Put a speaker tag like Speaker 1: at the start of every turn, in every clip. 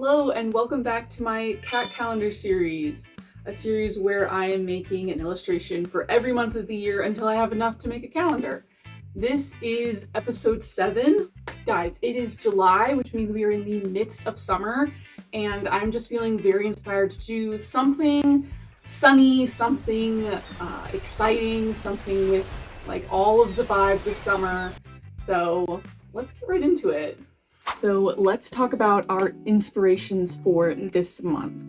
Speaker 1: Hello and welcome back to my cat calendar series, a series where I am making an illustration for every month of the year until I have enough to make a calendar. This is episode 7. Guys, it is July, which means we are in the midst of summer, and I'm just feeling very inspired to do something sunny, something exciting, something with like all of the vibes of summer. So let's get right into it. So let's talk about our inspirations for this month.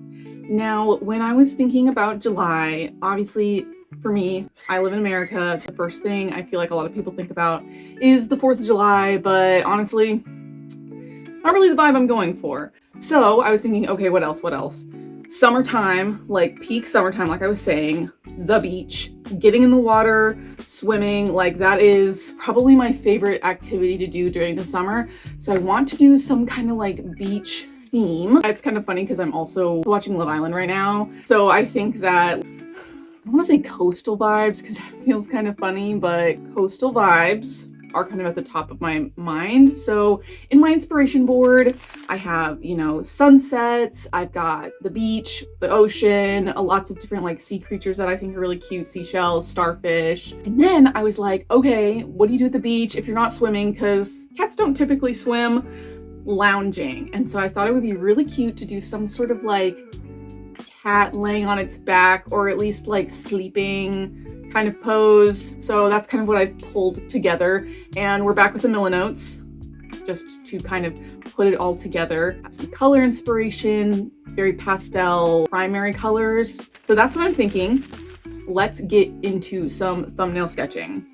Speaker 1: Now, when I was thinking about July, obviously for me, I live in America. The first thing I feel like a lot of people think about is the 4th of July, but honestly, not really the vibe I'm going for. So I was thinking, okay, what else? Summertime, like peak summertime, like I was saying, the beach, getting in the water, swimming, like that is probably my favorite activity to do during the summer. So I want to do some kind of like beach theme. It's kind of funny because I'm also watching Love Island right now. So I think that, I want to say coastal vibes because it feels kind of funny, but coastal vibes are kind of at the top of my mind. So in my inspiration board, I have, sunsets, I've got the beach, the ocean, lots of different like sea creatures that I think are really cute, seashells, starfish. And then I was like, okay, what do you do at the beach if you're not swimming? Because cats don't typically swim. Lounging. And so I thought it would be really cute to do some sort of like cat laying on its back, or at least like sleeping kind of pose. So that's kind of what I've pulled together, and we're back with the Milla notes just to kind of put it all together. Have some color inspiration, very pastel primary colors. So that's what I'm thinking. Let's get into some thumbnail sketching.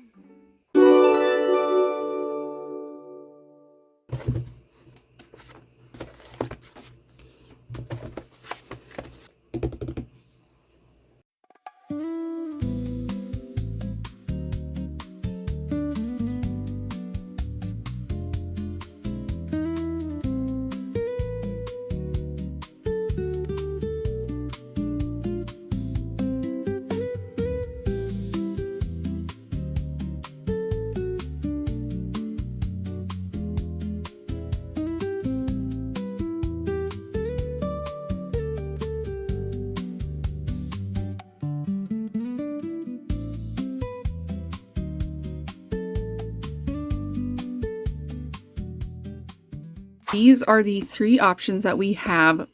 Speaker 1: These are the 3 options that we have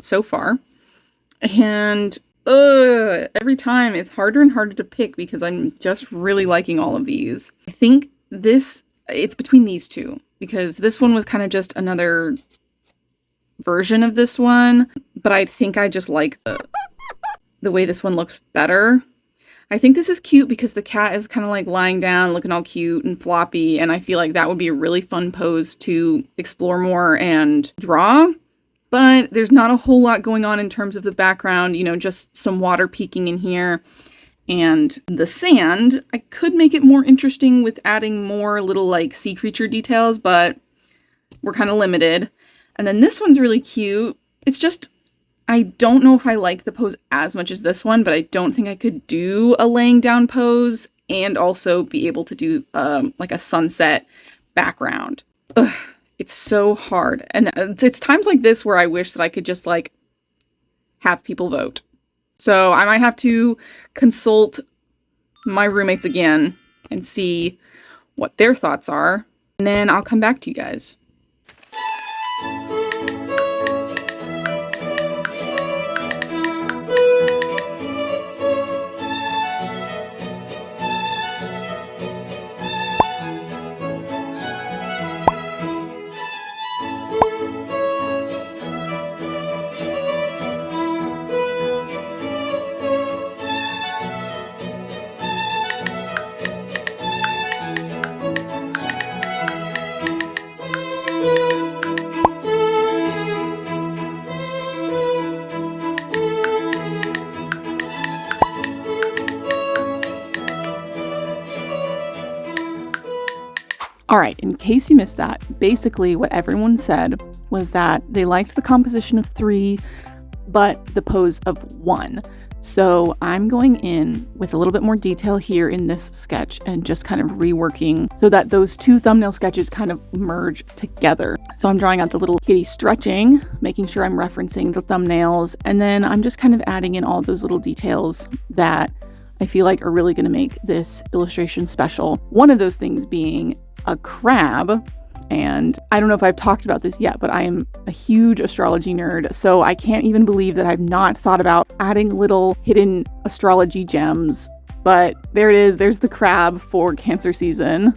Speaker 1: so far, and every time it's harder and harder to pick because I'm just really liking all of these. I think it's between these 2 because this one was kind of just another version of this one, but I think I just like the way this one looks better. I think this is cute because the cat is kind of like lying down, looking all cute and floppy, and I feel like that would be a really fun pose to explore more and draw. But there's not a whole lot going on in terms of the background, just some water peeking in here. And the sand, I could make it more interesting with adding more little like sea creature details, but we're kind of limited. And then this one's really cute. It's just, I don't know if I like the pose as much as this one, but I don't think I could do a laying down pose and also be able to do like a sunset background. Ugh, it's so hard. And it's times like this where I wish that I could just like have people vote. So I might have to consult my roommates again and see what their thoughts are. And then I'll come back to you guys. All right, in case you missed that, basically what everyone said was that they liked the composition of 3, but the pose of 1. So I'm going in with a little bit more detail here in this sketch and just kind of reworking so that those two thumbnail sketches kind of merge together. So I'm drawing out the little kitty stretching, making sure I'm referencing the thumbnails, and then I'm just kind of adding in all those little details that I feel like are really going to make this illustration special. One of those things being a crab. And I don't know if I've talked about this yet, but I am a huge astrology nerd, so I can't even believe that I've not thought about adding little hidden astrology gems. But there it is, there's the crab for Cancer season.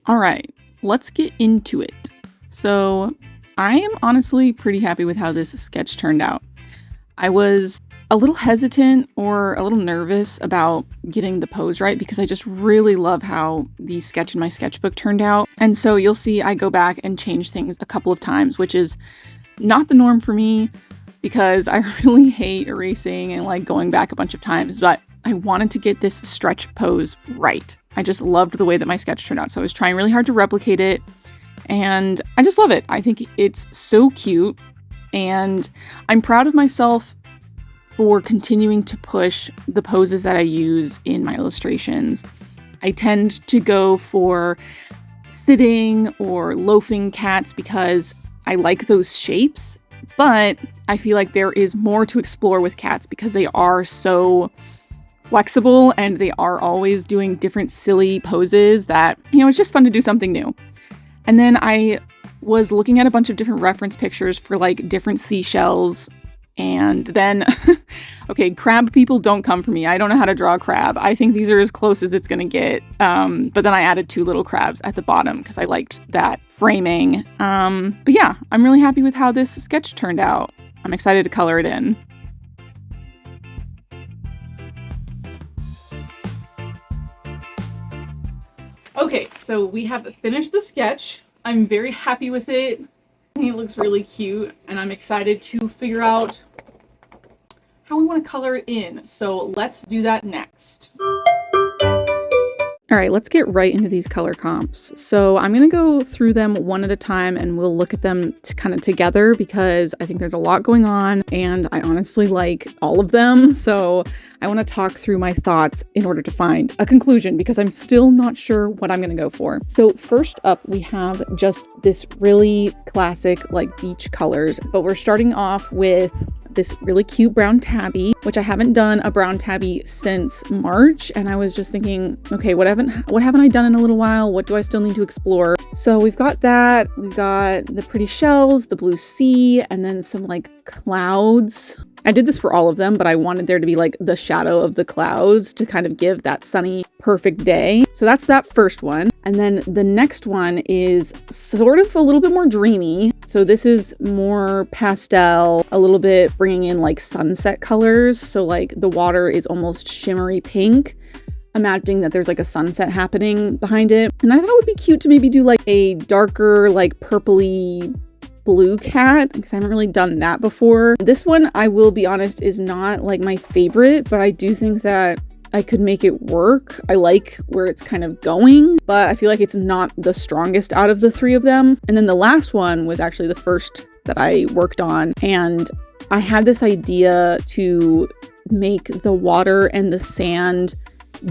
Speaker 1: All right, let's get into it. So I am honestly pretty happy with how this sketch turned out. I was a little hesitant or a little nervous about getting the pose right because I just really love how the sketch in my sketchbook turned out. And so you'll see I go back and change things a couple of times, which is not the norm for me because I really hate erasing and like going back a bunch of times, but I wanted to get this stretch pose right. I just loved the way that my sketch turned out. So I was trying really hard to replicate it and I just love it. I think it's so cute. And I'm proud of myself for continuing to push the poses that I use in my illustrations. I tend to go for sitting or loafing cats because I like those shapes, but I feel like there is more to explore with cats because they are so flexible and they are always doing different silly poses that, it's just fun to do something new. And then I was looking at a bunch of different reference pictures for like different seashells, and then okay, crab people, don't come for me. I don't know how to draw a crab. I think these are as close as it's gonna get, but then I added two little crabs at the bottom because I liked that framing. But yeah, I'm really happy with how this sketch turned out. I'm excited to color it in. Okay, so we have finished the sketch. I'm very happy with it. I think it looks really cute, and I'm excited to figure out how we want to color it in. So let's do that next. All right, let's get right into these color comps. So I'm going to go through them one at a time and we'll look at them kind of together because I think there's a lot going on and I honestly like all of them. So I want to talk through my thoughts in order to find a conclusion because I'm still not sure what I'm going to go for. So first up, we have just this really classic like beach colors, but we're starting off with this really cute brown tabby, which I haven't done a brown tabby since March. And I was just thinking, okay, what haven't I done in a little while? What do I still need to explore? So we've got that, we've got the pretty shells, the blue sea, and then some like clouds. I did this for all of them, but I wanted there to be like the shadow of the clouds to kind of give that sunny, perfect day. So that's that first one. And then the next one is sort of a little bit more dreamy. So this is more pastel, a little bit bringing in like sunset colors. So like the water is almost shimmery pink, imagining that there's like a sunset happening behind it. And I thought it would be cute to maybe do like a darker, like purpley blue cat because I haven't really done that before. This one, I will be honest, is not like my favorite, but I do think that I could make it work. I like where it's kind of going, but I feel like it's not the strongest out of the three of them. And then the last one was actually the first that I worked on, and I had this idea to make the water and the sand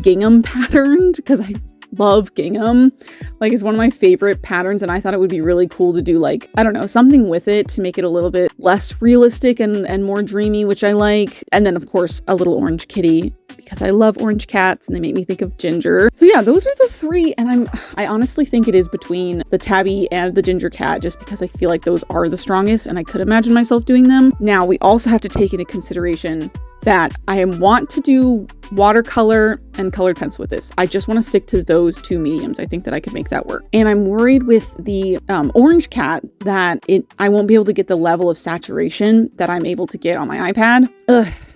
Speaker 1: gingham patterned because I love gingham. Like, it's one of my favorite patterns, and I thought it would be really cool to do like, I don't know, something with it to make it a little bit less realistic and more dreamy, which I like. And then of course a little orange kitty because I love orange cats and they make me think of Ginger. So yeah, those are the three, and I honestly think it is between the tabby and the ginger cat just because I feel like those are the strongest and I could imagine myself doing them. Now we also have to take into consideration that I want to do watercolor and colored pencil with this. I just want to stick to those two mediums. I think that I could make that work. And I'm worried with the orange cat that I won't be able to get the level of saturation that I'm able to get on my iPad.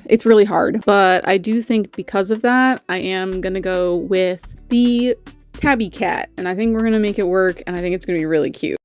Speaker 1: It's really hard. But I do think because of that, I am gonna go with the tabby cat. And I think we're gonna make it work, and I think it's gonna be really cute.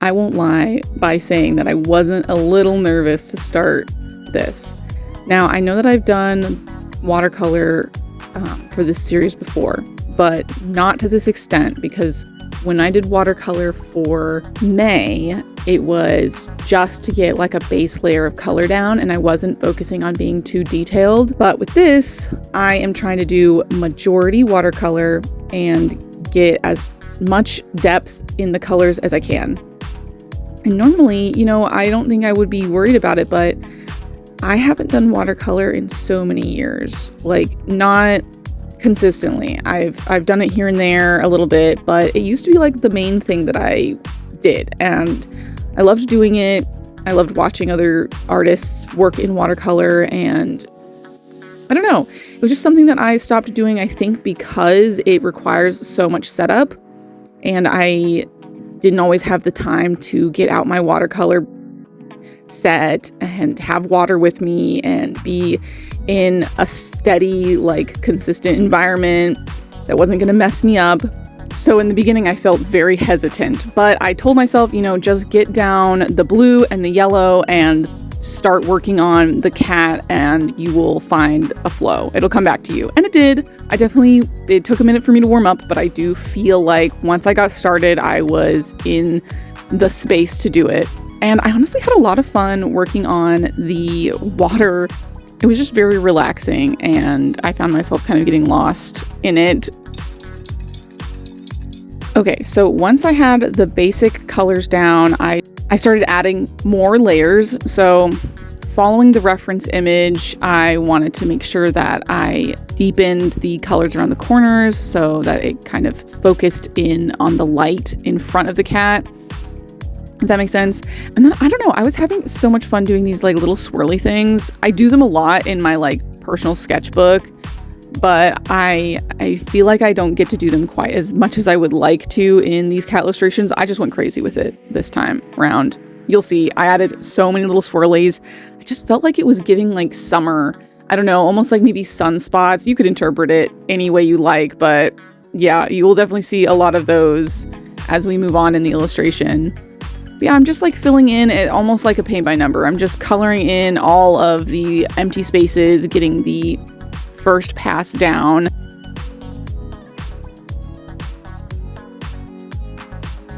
Speaker 1: I won't lie by saying that I wasn't a little nervous to start this. Now, I know that I've done watercolor for this series before, but not to this extent, because when I did watercolor for May, it was just to get like a base layer of color down, and I wasn't focusing on being too detailed. But with this, I am trying to do majority watercolor and get as much depth in the colors as I can. And normally, I don't think I would be worried about it, but I haven't done watercolor in so many years, like not consistently. I've done it here and there a little bit, but it used to be like the main thing that I did, and I loved doing it. I loved watching other artists work in watercolor, and I don't know, it was just something that I stopped doing, I think, because it requires so much setup, and I didn't always have the time to get out my watercolor set and have water with me and be in a steady, like, consistent environment that wasn't going to mess me up. So in the beginning, I felt very hesitant, but I told myself, just get down the blue and the yellow and start working on the cat and you will find a flow. It'll come back to you. And it did. It took a minute for me to warm up, but I do feel like once I got started, I was in the space to do it. And I honestly had a lot of fun working on the water. It was just very relaxing, and I found myself kind of getting lost in it. Okay, so once I had the basic colors down, I started adding more layers. So following the reference image, I wanted to make sure that I deepened the colors around the corners so that it kind of focused in on the light in front of the cat, if that makes sense. And then, I don't know, I was having so much fun doing these like little swirly things. I do them a lot in my like personal sketchbook, but I feel like I don't get to do them quite as much as I would like to in these cat illustrations. I just went crazy with it this time around. You'll see, I added so many little swirlies. I just felt like it was giving like summer. I don't know, almost like maybe sunspots. You could interpret it any way you like, but yeah, you will definitely see a lot of those as we move on in the illustration. But yeah, I'm just like filling in it almost like a paint by number. I'm just coloring in all of the empty spaces, getting the first pass down.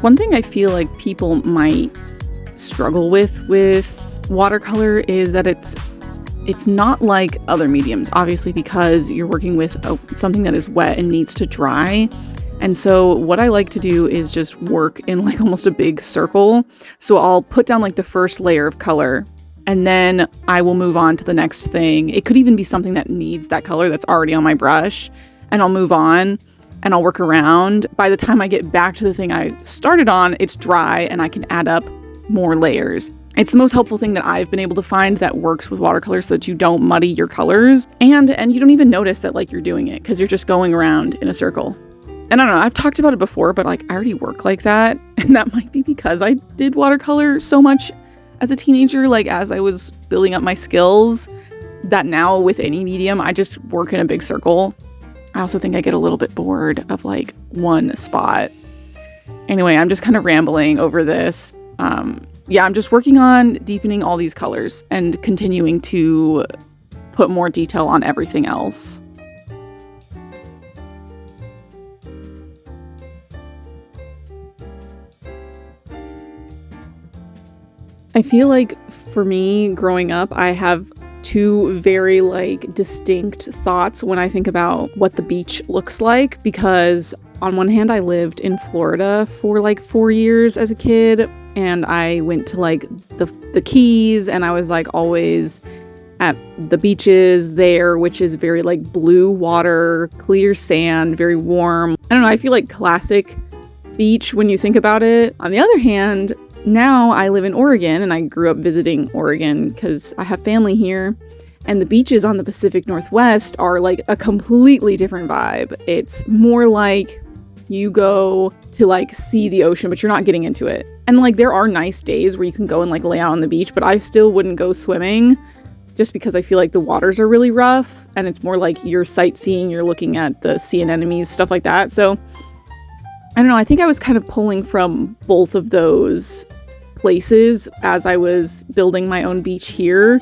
Speaker 1: One thing I feel like people might struggle with watercolor is that it's not like other mediums, obviously, because you're working with something that is wet and needs to dry. And so what I like to do is just work in like almost a big circle. So I'll put down like the first layer of color, and then I will move on to the next thing. It could even be something that needs that color that's already on my brush, and I'll move on and I'll work around. By the time I get back to the thing I started on, it's dry and I can add up more layers. It's the most helpful thing that I've been able to find that works with watercolor so that you don't muddy your colors, and you don't even notice that like you're doing it because you're just going around in a circle. And I don't know, I've talked about it before, but like I already work like that. And that might be because I did watercolor so much as a teenager, like as I was building up my skills, that now with any medium, I just work in a big circle. I also think I get a little bit bored of like one spot. Anyway, I'm just kind of rambling over this. Yeah, I'm just working on deepening all these colors and continuing to put more detail on everything else. I feel like for me growing up, I have two very like distinct thoughts when I think about what the beach looks like, because on one hand, I lived in Florida for like 4 years as a kid, and I went to like the Keys, and I was like always at the beaches there, which is very like blue water, clear sand, very warm. I don't know, I feel like classic beach when you think about it. On the other hand, now I live in Oregon, and I grew up visiting Oregon because I have family here, and the beaches on the Pacific Northwest are like a completely different vibe. It's more like you go to like see the ocean, but you're not getting into it. And like there are nice days where you can go and like lay out on the beach, but I still wouldn't go swimming just because I feel like the waters are really rough, and it's more like you're sightseeing, you're looking at the sea anemones, stuff like that. So I don't know, I think I was kind of pulling from both of those places as I was building my own beach here.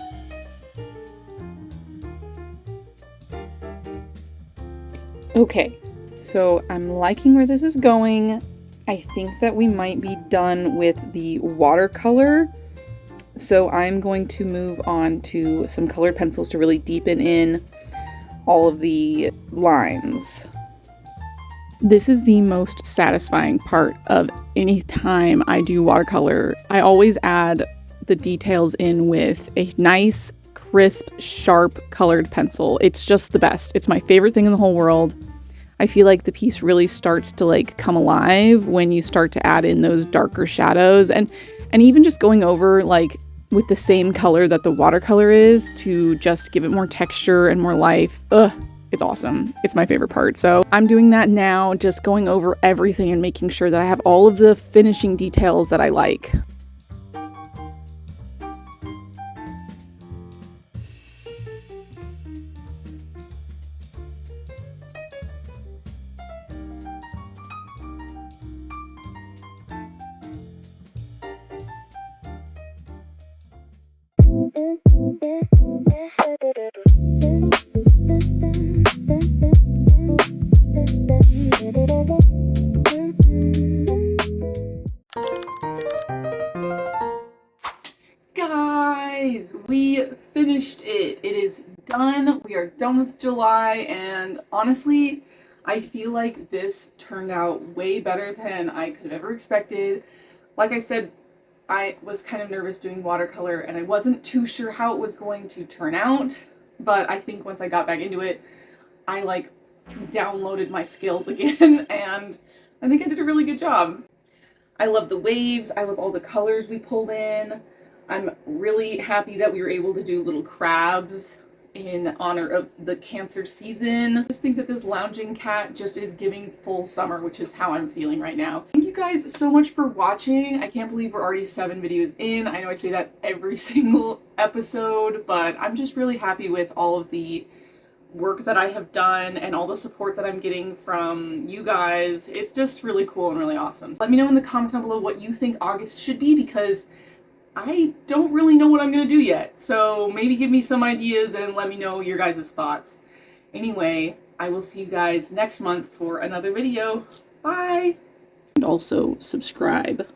Speaker 1: Okay, so I'm liking where this is going. I think that we might be done with the watercolor. So I'm going to move on to some colored pencils to really deepen in all of the lines. This is the most satisfying part of any time I do watercolor. I always add the details in with a nice, crisp, sharp colored pencil. It's just the best. It's my favorite thing in the whole world. I feel like the piece really starts to like come alive when you start to add in those darker shadows and even just going over like with the same color that the watercolor is to just give it more texture and more life. It's awesome. It's my favorite part. So I'm doing that now, just going over everything and making sure that I have all of the finishing details that I like. Guys, we finished it. It is done. We are done with July, and honestly, I feel like this turned out way better than I could have ever expected. Like I said, I was kind of nervous doing watercolor, and I wasn't too sure how it was going to turn out, but I think once I got back into it, I like downloaded my skills again, and I think I did a really good job. I love the waves. I love all the colors we pulled in. I'm really happy that we were able to do little crabs in honor of the Cancer season. I just think that this lounging cat just is giving full summer, which is how I'm feeling right now. Thank you guys so much for watching. I can't believe we're already 7 videos in. I know I say that every single episode, but I'm just really happy with all of the work that I have done and all the support that I'm getting from you guys. It's just really cool and really awesome. Let me know in the comments down below what you think August should be, because I don't really know what I'm gonna do yet. So maybe give me some ideas and let me know your guys' thoughts. Anyway, I will see you guys next month for another video. Bye! And also subscribe.